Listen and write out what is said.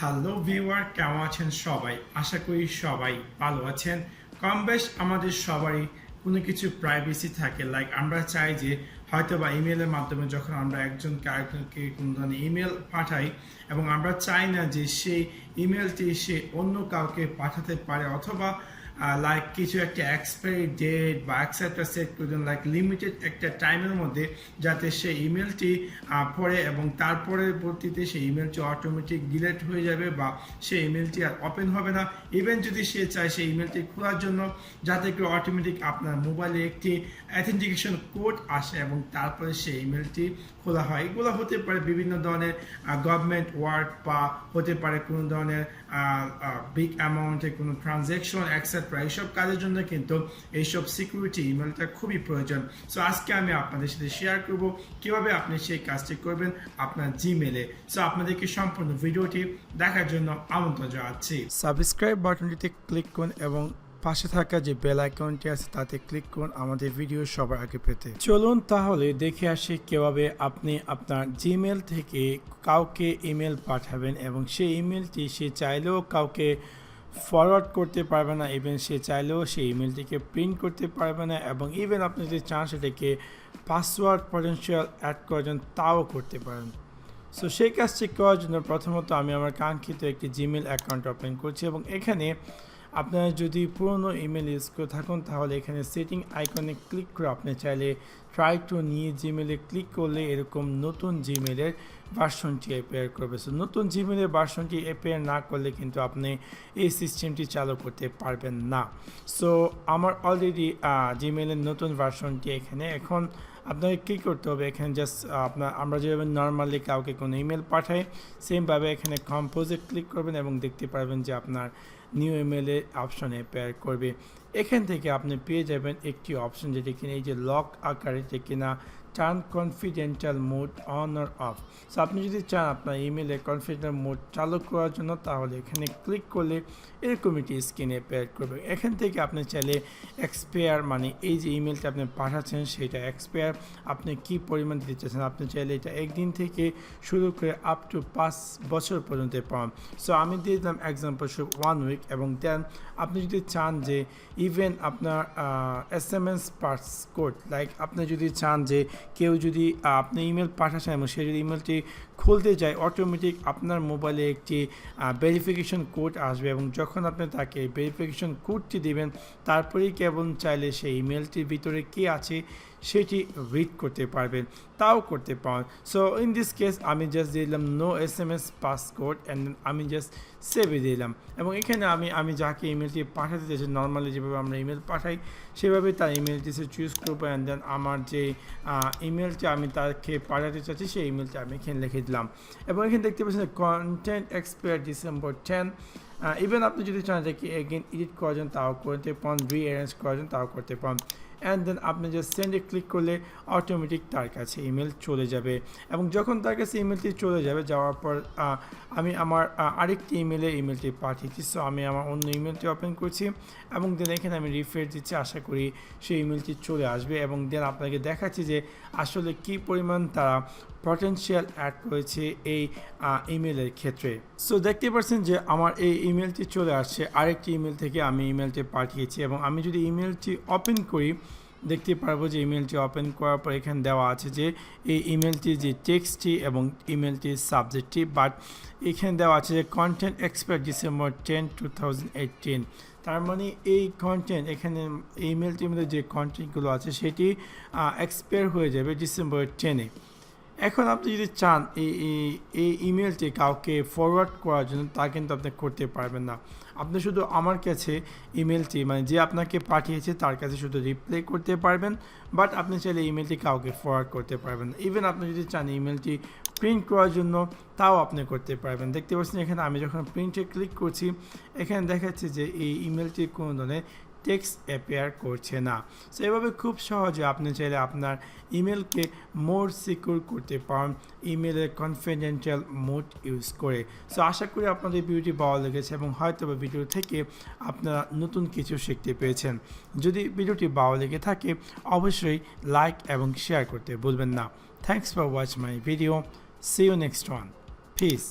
Hello viewer, কেমন আছেন সবাই? আশা করি সবাই ভালো আছেন। কম বেশ আমাদের সবারই কোনো কিছু প্রাইভেসি থাকে, লাইক আমরা চাই যে হয়তো বা ইমেলের মাধ্যমে যখন আমরা একজনকে আরেকজনকে কোনো ধরনের ইমেল পাঠাই এবং আমরা চাই না যে সেই ইমেলটি সে অন্য কাউকে পাঠাতে পারে, অথবা লাইক কিছু একটা এক্সপায়ারি ডেট বা একটা সেট করে দেন, লাইক লিমিটেড একটা টাইমের মধ্যে, যাতে সেই ইমেলটি পড়ে এবং তার পরবর্তীতে সেই ইমেলটি অটোমেটিক ডিলিট হয়ে যাবে বা সেই ইমেলটি আর ওপেন হবে না। ইভেন যদি সে চায় সেই ইমেলটি খোলার জন্য, যাতে করে অটোমেটিক আপনার মোবাইলে একটি অথেন্টিকেশন কোড আসে এবং তারপরে সেই ইমেলটি খোলা হয়। এগুলো হতে পারে বিভিন্ন ধরনের গভর্নমেন্ট ওয়ার্ক, বা হতে পারে কোনো ধরনের বিগ অ্যামাউন্টের কোনো ট্রানজ্যাকশন এক্সেট্রা। এইসব কাজের জন্য কিন্তু এইসব সিকিউরিটি ইমেলটা খুবই প্রয়োজন। সো আজকে আমি আপনাদের সাথে শেয়ার করব কিভাবে আপনি সেই কাজটি করবেন আপনার জিমেলে। সো আপনাদেরকে সম্পূর্ণ ভিডিওটি দেখার জন্য আমন্ত্রণ জানাচ্ছি। সাবস্ক্রাইব বাটনটিতে ক্লিক করুন এবং পাশে থাকা যে বেল আইকনটি আছে তাতে ক্লিক করুন আমাদের ভিডিও সবার আগে পেতে। চলুন তাহলে দেখে আসি কিভাবে আপনি আপনার জিমেল থেকে কাউকে ইমেল পাঠাবেন এবং সেই ইমেলটি সে চাইলেও কাউকে ফরওয়ার্ড করতে পারবে না, ইভেন সে চাইলেও সেই ইমেলটিকে প্রিন্ট করতে পারবে না, এবং ইভেন আপনি যদি চান সেটাকে পাসওয়ার্ড পটেনশিয়াল অ্যাড করার জন্য তাও করতে পারেন। সো সেই কাজটি করার জন্য প্রথমত আমি আমার কাঙ্ক্ষিত একটি জিমেল অ্যাকাউন্ট ওপেন করছি, এবং এখানে আপনারা যদি পুরনো ইমেল ইউজ করে থাকুন তাহলে এখানে সেটিং আইকনে ক্লিক করে আপনি চাইলে ট্রাই টু নিয়ে জিমেলে ক্লিক করলে এরকম নতুন জিমেলের ভার্সনটি অ্যাপিয়ার করবে। সো নতুন জিমেলের ভার্সনটি অ্যাপিয়ার না করলে কিন্তু আপনি এই সিস্টেমটি চালু করতে পারবেন না। সো আমার অলরেডি জিমেলের নতুন ভার্সনটি এখানে। এখন আপনাকে কী করতে হবে, এখানে জাস্ট আমরা যেভাবে নর্মালি কাউকে কোনো ইমেল পাঠাই সেমভাবে এখানে কম্পোজে ক্লিক করবেন এবং দেখতে পারবেন যে আপনার নিউ ইমেলের অপশনে অ্যাপিয়ার করবে। এখান থেকে আপনি পেয়ে যাবেন একটি অপশন যেটি কিনা এই যে লক আকারে, যে কিনা turn confidential mode on or off. So আপনি যদি চান আপনার ইমেলে কনফিডেন্টাল মোড চালু করার জন্য তাহলে এখানে ক্লিক করলে এরকম একটি স্ক্রিনে অ্যাপিয়ার করবে। এখান থেকে আপনি চাইলে এক্সপায়ার, মানে এই যে ইমেলটা আপনি পাঠাচ্ছেন সেটা এক্সপায়ার আপনি কি পরিমাণ দিতে চাচ্ছেন, আপনি চাইলে এটা একদিন থেকে শুরু করে আপ টু 5 বছর পর্যন্ত পান। সো আমি দিয়ে দিলাম এক্সাম্পল 1 উইক, এবং দেন আপনি যদি চান যে ইভেন আপনার SMS পাস কোড, লাইক আপনি যদি চান যে কেউ যদি আপনি ইমেল পাঠাচ্ছেন এবং সে যদি ইমেলটি খুলতে যায় অটোমেটিক আপনার মোবাইলে একটি ভেরিফিকেশন কোড আসবে, এবং যখন আপনি তাকে ভেরিফিকেশন কোডটি দেবেন তারপরেই কেবল চাইলে সেই ইমেলটির ভিতরে কী আছে সেটি রিড করতে পারবেন, তাও করতে পারেন। সো ইন দিস কেস আমি জাস্ট দিলাম no SMS pass code and আমি জাস্ট সেভে দিলাম, এবং এখানে আমি যাকে ইমেলটি পাঠাতে চাইছি নর্মালি যেভাবে আমরা ইমেল পাঠাই সেভাবে তার ইমেলটি সে চুজ করবো, অ্যান্ড দেন আমার যে ইমেলটি আমি তাকে পাঠাতে চাচ্ছি সেই ইমেলটি আমি এখানে লিখে দিলাম। এবং এখানে দেখতে পাচ্ছেন কন্টেন্ট এক্সপায়ার December 10। ইভেন আপনি যদি চান যে কি এগেন এডিট করার জন্য তাও করতে পারেন, রিঅ্যারেঞ্জ করার জন্য তাও করতে পারেন, অ্যান্ড দেন আপনি জাস্ট সেন্ডে ক্লিক করলে অটোমেটিক তার কাছে ইমেল চলে যাবে। এবং যখন তার কাছে ইমেলটি চলে যাবে, যাওয়ার পর আমি আমার আরেকটি ইমেলটি পাঠিয়েছি। সো আমি আমার অন্য ইমেলটি ওপেন করছি এবং দেন এখানে আমি রিফ্রেশ দিচ্ছি, আশা করি সেই ইমেলটি চলে আসবে, এবং দেন আপনাকে দেখাচ্ছি যে আসলে কী পরিমাণ তারা পটেনশিয়াল অ্যাড করেছে এই ইমেলের ক্ষেত্রে। সো দেখতে পাচ্ছেন যে আমার এই ইমেলটি চলে আসছে আরেকটি ইমেল থেকে, আমি ইমেলটি পাঠিয়েছি, এবং আমি যদি ইমেলটি ওপেন করি দেখতে পারবো যে ইমেলটি ওপেন করার পর এখানে দেওয়া আছে যে এই ইমেলটির যে টেক্সটটি এবং ইমেলটির সাবজেক্টটি, বাট এখানে দেওয়া আছে যে কন্টেন্ট এক্সপায়ার December 10, 2018। তার মানে এই কন্টেন্ট এখানে ইমেলটির মধ্যে যে কন্টেন্টগুলো আছে সেটি এক্সপায়ার হয়ে যাবে December 10-এ। এখন আপনি যদি চান এই ইমেলটি কাউকে ফরওয়ার্ড করার জন্য তা কিন্তু আপনি করতে পারবেন না। আপনি শুধু আমার কাছে ইমেলটি, মানে যে আপনাকে পাঠিয়েছে তার কাছে শুধু রিপ্লাই করতে পারবেন, বাট আপনি চাইলে ইমেলটি কাউকে ফরওয়ার্ড করতে পারবেন না। ইভেন আপনি যদি চান ইমেলটি প্রিন্ট করার জন্য তাও আপনি করতে পারবেন। দেখতে পাচ্ছেন এখানে আমি যখন প্রিন্টে ক্লিক করছি এখানে দেখাচ্ছে যে এই ইমেলটি কোনো ধরনের টেক্সট অ্যাপিয়ার করছে না। সো এভাবে খুব সহজে আপনি চাইলে আপনার ইমেলকে মোর সিকিউর করতে পারেন ইমেলের কনফিডেন্সিয়াল মোড ইউজ করে। সো আশা করি আপনাদের ভিডিওটি ভালো লেগেছে এবং হয়তো ভিডিও থেকে আপনারা নতুন কিছু শিখতে পেরেছেন। যদি ভিডিওটি ভালো লেগে থাকে অবশ্যই লাইক এবং শেয়ার করতে ভুলবেন না। Thanks for watch my video. See you next one. Piece.